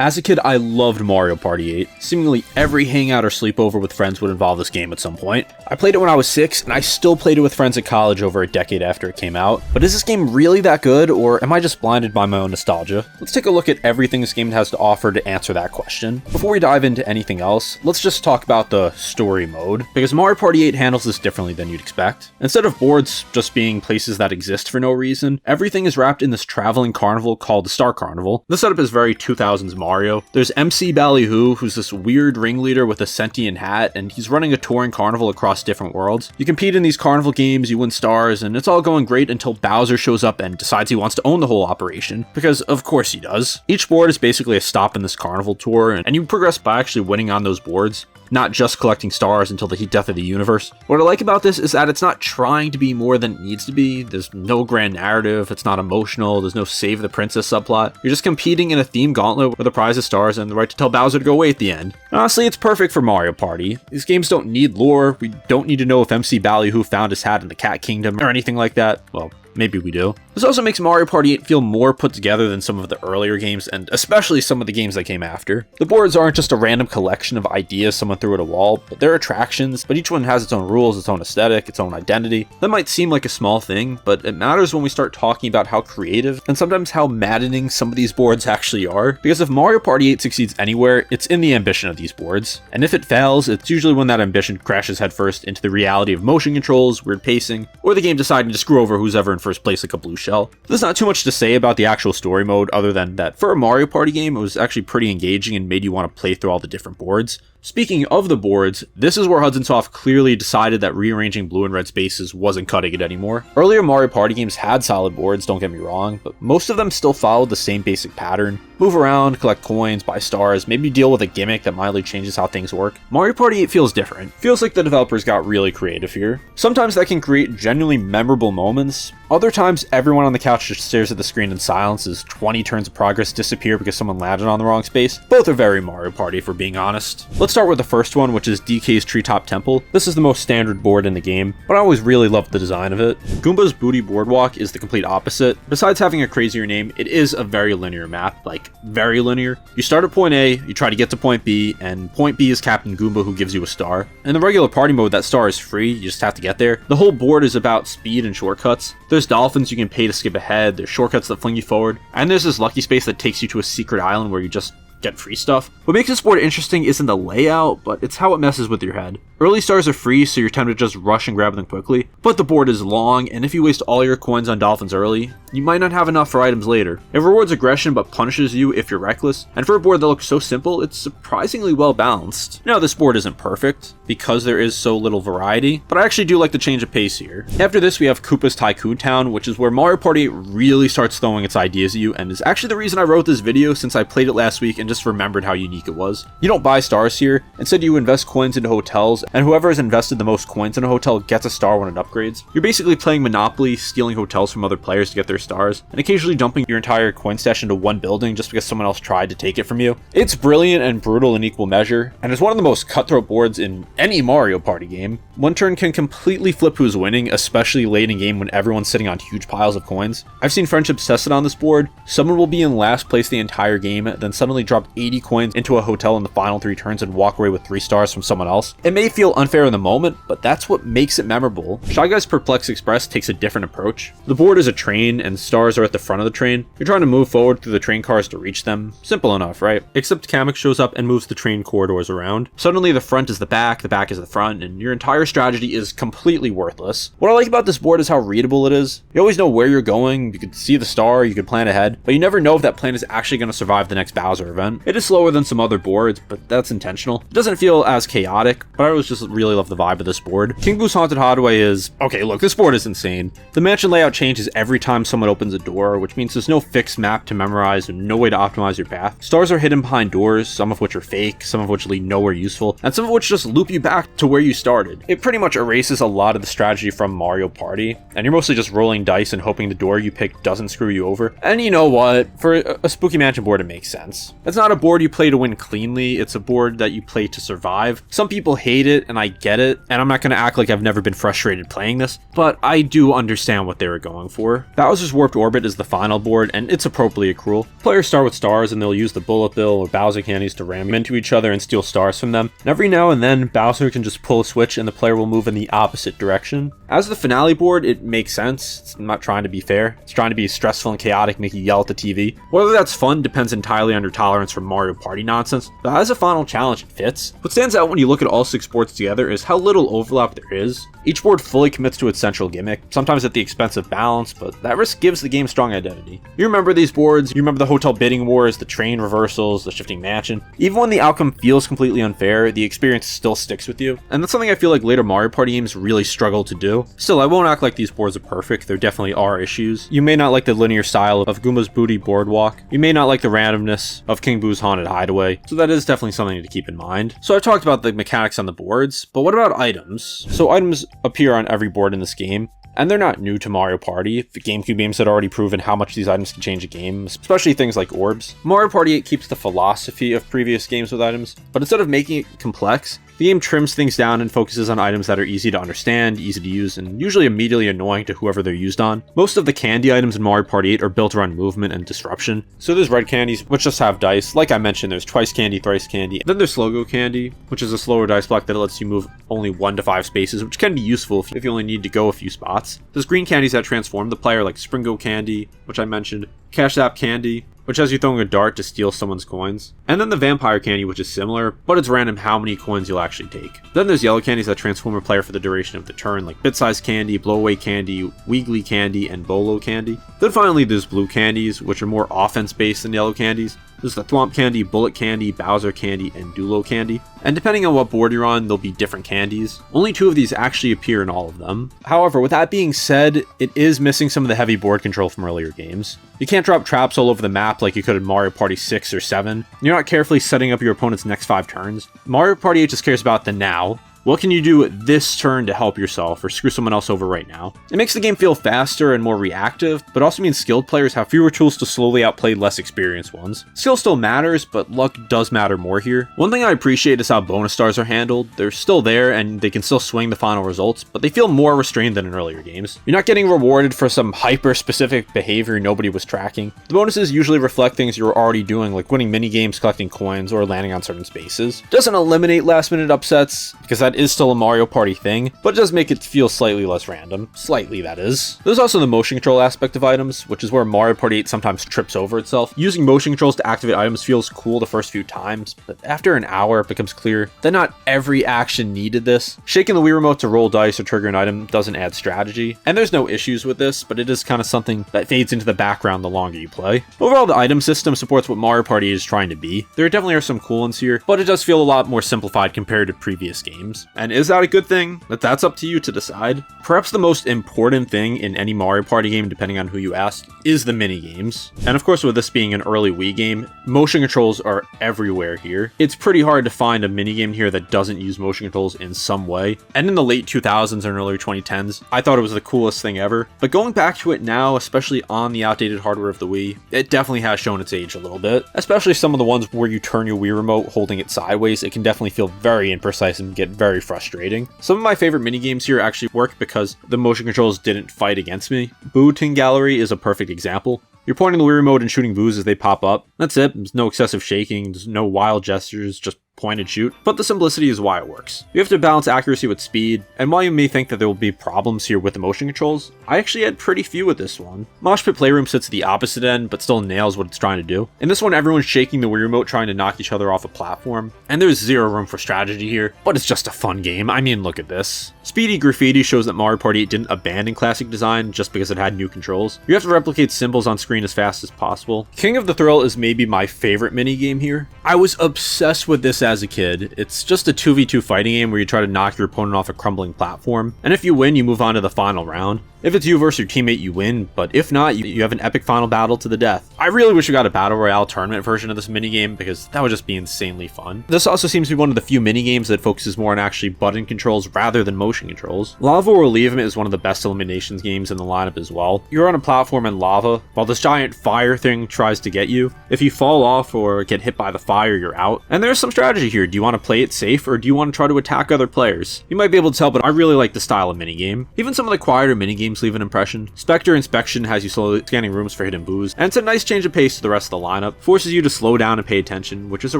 As a kid, I loved Mario Party 8. Seemingly every hangout or sleepover with friends would involve this game at some point. I played it when I was 6, and I still played it with friends at college over a decade after it came out. But is this game really that good, or am I just blinded by my own nostalgia? Let's take a look at everything this game has to offer to answer that question. Before we dive into anything else, let's just talk about the story mode, because Mario Party 8 handles this differently than you'd expect. Instead of boards just being places that exist for no reason, everything is wrapped in this traveling carnival called the Star Carnival. The setup is very 2000s Mario. There's MC Ballyhoo, who's this weird ringleader with a sentient hat, and he's running a touring carnival across different worlds. You compete in these carnival games, you win stars, and it's all going great until Bowser shows up and decides he wants to own the whole operation, because of course he does. Each board is basically a stop in this carnival tour, and you progress by actually winning on those boards, not just collecting stars until the death of the universe. What I like about this is that it's not trying to be more than it needs to be. There's no grand narrative, it's not emotional, there's no save the princess subplot. You're just competing in a themed gauntlet with a prize of stars and the right to tell Bowser to go away at the end. And honestly, it's perfect for Mario Party. These games don't need lore, we don't need to know if MC Ballyhoo found his hat in the Cat Kingdom or anything like that. Well, maybe we do. This also makes Mario Party 8 feel more put together than some of the earlier games, and especially some of the games that came after. The boards aren't just a random collection of ideas someone threw at a wall, but they're attractions, but each one has its own rules, its own aesthetic, its own identity. That might seem like a small thing, but it matters when we start talking about how creative, and sometimes how maddening some of these boards actually are. Because if Mario Party 8 succeeds anywhere, it's in the ambition of these boards. And if it fails, it's usually when that ambition crashes headfirst into the reality of motion controls, weird pacing, or the game deciding to screw over who's ever in first place like a blue shell. There's not too much to say about the actual story mode other than that for a Mario Party game, it was actually pretty engaging and made you want to play through all the different boards. Speaking of the boards, this is where Hudson Soft clearly decided that rearranging blue and red spaces wasn't cutting it anymore. Earlier Mario Party games had solid boards, don't get me wrong, but most of them still followed the same basic pattern. Move around, collect coins, buy stars, maybe deal with a gimmick that mildly changes how things work. Mario Party 8 feels different. Feels like the developers got really creative here. Sometimes that can create genuinely memorable moments. Other times, everyone on the couch just stares at the screen in silence as 20 turns of progress disappear because someone landed on the wrong space. Both are very Mario Party, if we're being honest. Let's start with the first one, which is DK's Treetop Temple. This is the most standard board in the game, but I always really loved the design of it. Goomba's Booty Boardwalk is the complete opposite. Besides having a crazier name, it is a very linear map, like very linear. You start at point A, you try to get to point B, and point B is Captain Goomba who gives you a star. In the regular party mode, that star is free, you just have to get there. The whole board is about speed and shortcuts. There's dolphins you can pay to skip ahead, there's shortcuts that fling you forward, and there's this lucky space that takes you to a secret island where you just get free stuff. What makes this board interesting isn't the layout, but it's how it messes with your head. Early stars are free, so you're tempted to just rush and grab them quickly, but the board is long, and if you waste all your coins on dolphins early, you might not have enough for items later. It rewards aggression but punishes you if you're reckless, and for a board that looks so simple, it's surprisingly well balanced. Now, this board isn't perfect, because there is so little variety, but I actually do like the change of pace here. After this, we have Koopa's Tycoon Town, which is where Mario Party really starts throwing its ideas at you, and is actually the reason I wrote this video since I played it last week and just remembered how unique it was. You don't buy stars here, instead you invest coins into hotels, and whoever has invested the most coins in a hotel gets a star when it upgrades. You're basically playing Monopoly, stealing hotels from other players to get their stars, and occasionally dumping your entire coin stash into one building just because someone else tried to take it from you. It's brilliant and brutal in equal measure, and it's one of the most cutthroat boards in any Mario Party game. One turn can completely flip who's winning, especially late in game when everyone's sitting on huge piles of coins. I've seen friendships tested on this board. Someone will be in last place the entire game, then suddenly drop 80 coins into a hotel in the final 3 turns and walk away with 3 stars from someone else. It may feel unfair in the moment, but that's what makes it memorable. Shy Guy's Perplex Express takes a different approach. The board is a train, and stars are at the front of the train. You're trying to move forward through the train cars to reach them. Simple enough, right? Except Kamek shows up and moves the train corridors around. Suddenly the front is the back is the front, and your entire strategy is completely worthless. What I like about this board is how readable it is. You always know where you're going, you can see the star, you can plan ahead, but you never know if that plan is actually going to survive the next Bowser event. It is slower than some other boards, but that's intentional. It doesn't feel as chaotic, but I always just really love the vibe of this board. King Boo's Haunted Hideaway is... okay, look, this board is insane. The mansion layout changes every time someone opens a door, which means there's no fixed map to memorize and no way to optimize your path. Stars are hidden behind doors, some of which are fake, some of which lead nowhere useful, and some of which just loop you back to where you started. It pretty much erases a lot of the strategy from Mario Party, and you're mostly just rolling dice and hoping the door you pick doesn't screw you over. And you know what? For a Spooky Mansion board, it makes sense. It's not a board you play to win cleanly, it's a board that you play to survive. Some people hate it, and I get it, and I'm not going to act like I've never been frustrated playing this, but I do understand what they were going for. Bowser's Warped Orbit is the final board, and it's appropriately cruel. Players start with stars, and they'll use the Bullet Bill or Bowser candies to ram into each other and steal stars from them, and every now and then, Bowser can just pull a switch and the player will move in the opposite direction. As the finale board, it makes sense. It's not trying to be fair. It's trying to be stressful and chaotic, make you yell at the TV. Whether that's fun depends entirely on your tolerance for Mario Party nonsense, but as a final challenge, it fits. What stands out when you look at all 6 boards together is how little overlap there is. Each board fully commits to its central gimmick, sometimes at the expense of balance, but that risk gives the game strong identity. You remember these boards, you remember the hotel bidding wars, the train reversals, the shifting mansion. Even when the outcome feels completely unfair, the experience still sticks with you, and that's something I feel like later Mario Party games really struggle to do. Still, I won't act like these boards are perfect, there definitely are issues. You may not like the linear style of Goomba's Booty Boardwalk, you may not like the randomness of King Boo's Haunted Hideaway, so that is definitely something to keep in mind. So I've talked about the mechanics on the boards, but what about items? So items appear on every board in this game, and they're not new to Mario Party. The GameCube games had already proven how much these items can change a game, especially things like orbs. Mario Party 8 keeps the philosophy of previous games with items, but instead of making it complex, the game trims things down and focuses on items that are easy to understand, easy to use, and usually immediately annoying to whoever they're used on. Most of the candy items in Mario Party 8 are built around movement and disruption. So there's red candies, which just have dice. Like I mentioned, there's twice candy, thrice candy. Then there's slow go candy, which is a slower dice block that lets you move only 1 to 5 spaces, which can be useful if you only need to go a few spots. There's green candies that transform the player, like Springo candy, which I mentioned, Cash App candy, which has you throwing a dart to steal someone's coins. And then the vampire candy, which is similar, but it's random how many coins you'll actually take. Then there's yellow candies that transform a player for the duration of the turn, like bit-sized candy, blowaway candy, wiggly candy, and bolo candy. Then finally there's blue candies, which are more offense-based than yellow candies. There's the Thwomp candy, Bullet candy, Bowser candy, and Dulo candy. And depending on what board you're on, there'll be different candies. Only 2 of these actually appear in all of them. However, with that being said, it is missing some of the heavy board control from earlier games. You can't drop traps all over the map like you could in Mario Party 6 or 7. You're not carefully setting up your opponent's next 5 turns. Mario Party 8 just cares about the now. What can you do this turn to help yourself or screw someone else over right now? It makes the game feel faster and more reactive, but also means skilled players have fewer tools to slowly outplay less experienced ones. Skill still matters, but luck does matter more here. One thing I appreciate is how bonus stars are handled. They're still there and they can still swing the final results, but they feel more restrained than in earlier games. You're not getting rewarded for some hyper-specific behavior nobody was tracking. The bonuses usually reflect things you were already doing, like winning mini-games, collecting coins, or landing on certain spaces. It doesn't eliminate last-minute upsets, because that is still a Mario Party thing, but it does make it feel slightly less random. Slightly, that is. There's also the motion control aspect of items, which is where Mario Party 8 sometimes trips over itself. Using motion controls to activate items feels cool the first few times, but after an hour it becomes clear that not every action needed this. Shaking the Wii Remote to roll dice or trigger an item doesn't add strategy, and there's no issues with this, but it is kind of something that fades into the background the longer you play. Overall, the item system supports what Mario Party is trying to be. There definitely are some cool ones here, but it does feel a lot more simplified compared to previous games. And is that a good thing? That's up to you to decide. Perhaps the most important thing in any Mario Party game, depending on who you ask, is the mini-games. And of course, with this being an early Wii game, motion controls are everywhere here. It's pretty hard to find a minigame here that doesn't use motion controls in some way. And in the late 2000s and early 2010s, I thought it was the coolest thing ever. But going back to it now, especially on the outdated hardware of the Wii, it definitely has shown its age a little bit. Especially some of the ones where you turn your Wii Remote holding it sideways, it can definitely feel very imprecise and get very frustrating. Some of my favorite minigames here actually work because the motion controls didn't fight against me. Boo Ting Gallery is a perfect example. You're pointing the Wii Remote and shooting boos as they pop up. That's it. There's no excessive shaking, there's no wild gestures, just point and shoot, but the simplicity is why it works. You have to balance accuracy with speed, and while you may think that there will be problems here with the motion controls, I actually had pretty few with this one. Mosh Pit Playroom sits at the opposite end, but still nails what it's trying to do. In this one, everyone's shaking the Wii Remote trying to knock each other off a platform, and there's zero room for strategy here, but it's just a fun game. I mean, look at this. Speedy Graffiti shows that Mario Party 8 didn't abandon classic design just because it had new controls. You have to replicate symbols on screen as fast as possible. King of the Thrill is maybe my favorite minigame here. I was obsessed with this as a kid. It's just a 2v2 fighting game where you try to knock your opponent off a crumbling platform, and if you win, you move on to the final round. If it's you versus your teammate, you win, but if not, you have an epic final battle to the death. I really wish we got a Battle Royale tournament version of this minigame because that would just be insanely fun. This also seems to be one of the few minigames that focuses more on actually button controls rather than motion controls. Lava or Leave 'Em is one of the best eliminations games in the lineup as well. You're on a platform in lava while this giant fire thing tries to get you. If you fall off or get hit by the fire, you're out. And there's some strategy here. Do you want to play it safe or do you want to try to attack other players? You might be able to tell, but I really like the style of minigame. Even some of the quieter minigames leave an impression. Spectre Inspection has you slowly scanning rooms for hidden boos, and it's a nice change of pace to the rest of the lineup. Forces you to slow down and pay attention, which is a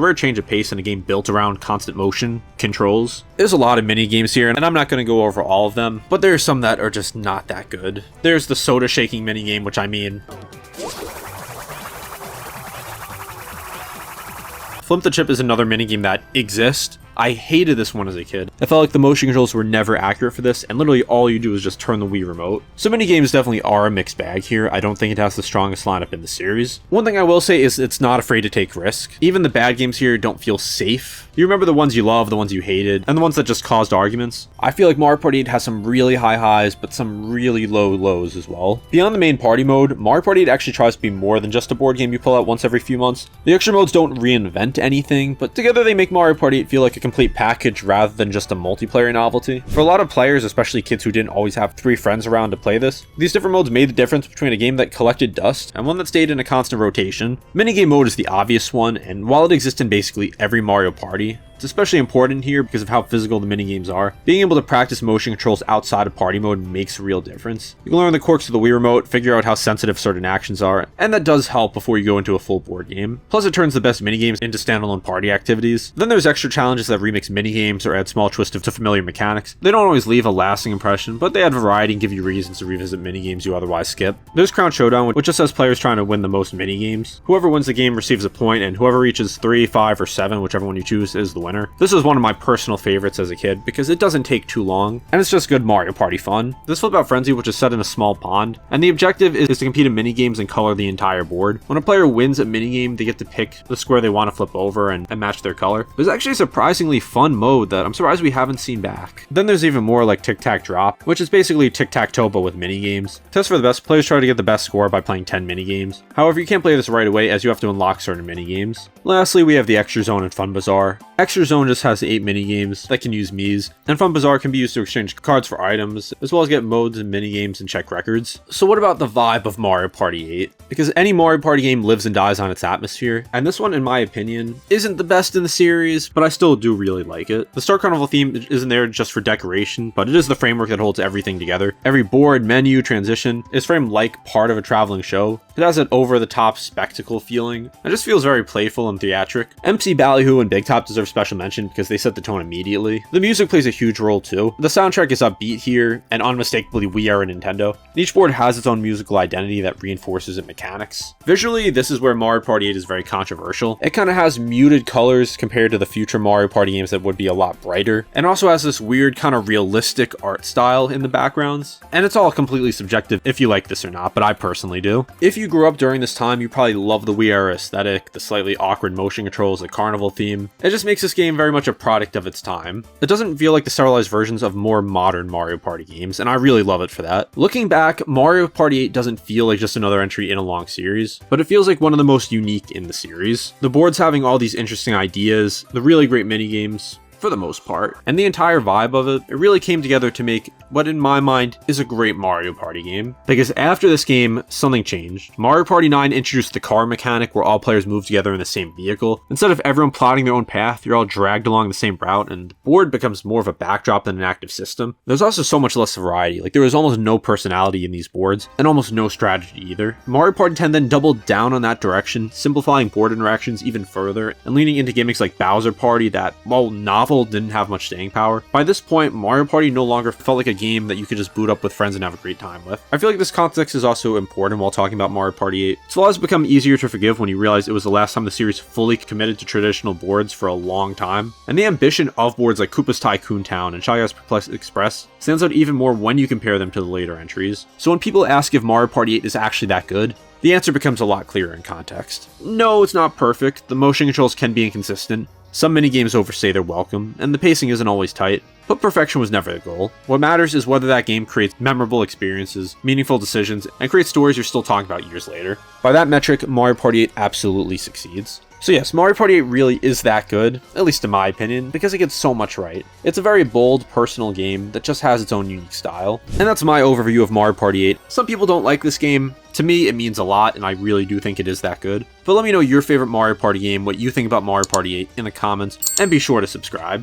rare change of pace in a game built around constant motion controls. There's a lot of minigames here, and I'm not going to go over all of them, but there are some that are just not that good. There's the soda shaking minigame, which I mean... Flip the Chip is another minigame that exists. I hated this one as a kid. I felt like the motion controls were never accurate for this, and literally all you do is just turn the Wii remote. So many games definitely are a mixed bag here. I don't think it has the strongest lineup in the series. One thing I will say is it's not afraid to take risk. Even the bad games here don't feel safe. You remember the ones you love, the ones you hated, and the ones that just caused arguments. I feel like Mario Party 8 has some really high highs, but some really low lows as well. Beyond the main party mode, Mario Party 8 actually tries to be more than just a board game you pull out once every few months. The extra modes don't reinvent anything, but together they make Mario Party 8 feel like a complete package rather than just a multiplayer novelty. For a lot of players, especially kids who didn't always have 3 friends around to play this, these different modes made the difference between a game that collected dust and one that stayed in a constant rotation. Minigame mode is the obvious one, and while it exists in basically every Mario Party, it's especially important here because of how physical the minigames are. Being able to practice motion controls outside of party mode makes a real difference. You can learn the quirks of the Wii Remote, figure out how sensitive certain actions are, and that does help before you go into a full board game. Plus it turns the best minigames into standalone party activities. Then there's extra challenges that remix minigames or add small twists to familiar mechanics. They don't always leave a lasting impression, but they add variety and give you reasons to revisit minigames you otherwise skip. There's Crown Showdown, which just has players trying to win the most minigames. Whoever wins the game receives a point, and whoever reaches 3, 5, or 7, whichever one you choose, is the winner. This is one of my personal favorites as a kid because it doesn't take too long and it's just good Mario Party fun. There's Flip Out Frenzy, which is set in a small pond, and the objective is to compete in minigames and color the entire board. When a player wins a minigame, they get to pick the square they want to flip over and match their color. It's actually a surprisingly fun mode that I'm surprised we haven't seen back. Then there's even more like Tic Tac Drop, which is basically tic-tac-toe but with minigames. Test for the best, players try to get the best score by playing 10 minigames. However, you can't play this right away as you have to unlock certain minigames. Lastly, we have the Extra Zone and Fun Bazaar. Extra Zone just has 8 minigames that can use Mii's, and Fun Bazaar can be used to exchange cards for items, as well as get modes and minigames and check records. So what about the vibe of Mario Party 8? Because any Mario Party game lives and dies on its atmosphere, and this one, in my opinion, isn't the best in the series, but I still do really like it. The Star Carnival theme isn't there just for decoration, but it is the framework that holds everything together. Every board, menu, transition is framed like part of a traveling show. It has an over-the-top spectacle feeling. It just feels very playful and theatric. MC Ballyhoo and Big Top deserve special mention because they set the tone immediately. The music plays a huge role too. The soundtrack is upbeat here, and unmistakably we are a Nintendo. Each board has its own musical identity that reinforces its mechanics. Visually, this is where Mario Party 8 is very controversial. It kind of has muted colors compared to the future Mario Party games that would be a lot brighter, and also has this weird kind of realistic art style in the backgrounds. And it's all completely subjective if you like this or not, but I personally do. If you grew up during this time, you probably love the Wii era aesthetic, the slightly awkward motion controls, the carnival theme. It just makes this game very much a product of its time. It doesn't feel like the stylized versions of more modern Mario Party games, and I really love it for that. Looking back, Mario Party 8 doesn't feel like just another entry in a long series, but it feels like one of the most unique in the series. The board's having all these interesting ideas, the really great minigames, for the most part, and the entire vibe of it really came together to make what in my mind is a great Mario Party game. Because after this game, something changed. Mario Party 9 introduced the car mechanic where all players move together in the same vehicle. Instead of everyone plotting their own path, you're all dragged along the same route, and the board becomes more of a backdrop than an active system. There's also so much less variety. Like, there was almost no personality in these boards, and almost no strategy either. Mario Party 10 then doubled down on that direction, simplifying board interactions even further, and leaning into gimmicks like Bowser Party that, while novel, didn't have much staying power. By this point, Mario Party no longer felt like a game that you could just boot up with friends and have a great time with. I feel like this context is also important while talking about Mario Party 8. Its flaws become easier to forgive when you realize it was the last time the series fully committed to traditional boards for a long time. And the ambition of boards like Koopa's Tycoon Town and Shy Guy's Perplex Express stands out even more when you compare them to the later entries. So when people ask if Mario Party 8 is actually that good, the answer becomes a lot clearer in context. No, it's not perfect. The motion controls can be inconsistent. Some minigames overstay their welcome, and the pacing isn't always tight, but perfection was never the goal. What matters is whether that game creates memorable experiences, meaningful decisions, and creates stories you're still talking about years later. By that metric, Mario Party 8 absolutely succeeds. So yes, Mario Party 8 really is that good, at least in my opinion, because it gets so much right. It's a very bold, personal game that just has its own unique style. And that's my overview of Mario Party 8. Some people don't like this game. To me, it means a lot, and I really do think it is that good. But let me know your favorite Mario Party game, what you think about Mario Party 8 in the comments, and be sure to subscribe.